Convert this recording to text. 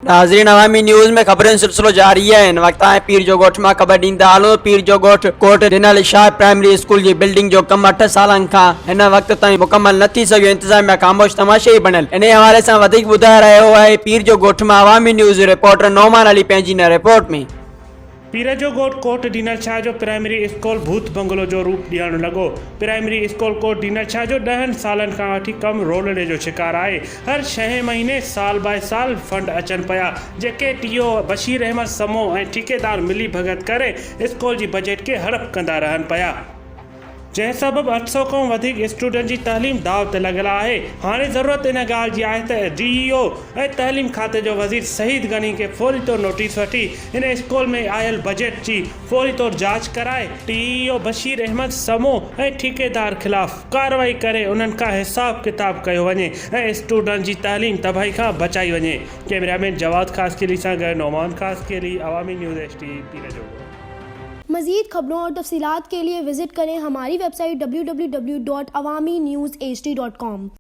नाज़रीन, अवामी न्यूज़ में खबरें सिलसिलो जारी है। इन वक्त पीर जो ॻोठ में ख़बर ॾींदा हलूं। पीर जो ॻोठ कोट ॾिनल शाह प्राइमरी स्कूल की बिल्डिंग जो कम 8 सालन खां हिन वक्त ताईं मुकम्मल न थी सघियो। इंतज़ामिया खामोश तमाशे ही बनियल। इन हवाले से वधीक ॿुधाए रहियो आहे पीर जो ॻोठ में अवामी न्यूज़ रिपोर्टर नौमान अली पंहिंजी इन रिपोर्ट में। पीर जो ॻोठ कोट ॾिनल शाह जो प्राइमरी स्कूल भूत बंगलो जो रूप ॾियणु लॻो। प्राइमरी स्कूल कोट ॾिनल शाह जो 10 सालन खां वठी कम रोलणे जो शिकार आहे। हर 6 महीने साल बाय साल फंड अचनि पिया, जेके टीओ बशीर अहमद समो ऐं ठेकेदार मिली भगत करे स्कूल जी बजट के हड़प कंदा रहनि पिया, जंहिं सबब 800 खां वधीक स्टूडेंट जी तहलीम दाव ते लॻल आहे। हाणे ज़रूरत इन ॻाल्हि जी आहे त DEO ऐं तहलीम खाते जो वज़ीर सईद गनी के फौरी तौर नोटिस वठी इन स्कूल में आयल बजट जी फौरी तौर जांच कराए DEO बशीर अहमद समो ऐं ठेकेदार खिलाफ़ कार्रवाई करे उन्हनि खां हिसाब किताब कयो वञे ऐं स्टूडेंट जी तहलीम तबाही खां बचाई वञे। कैमरामैन जवाद खासकेली सां गॾु नौमान खासकेली, अवामी न्यूज़ HD पीर जो। मज़ीद खबरों और तफसीलात के लिए विजिट करें हमारी वेबसाइट www.awamiNewsHD.com।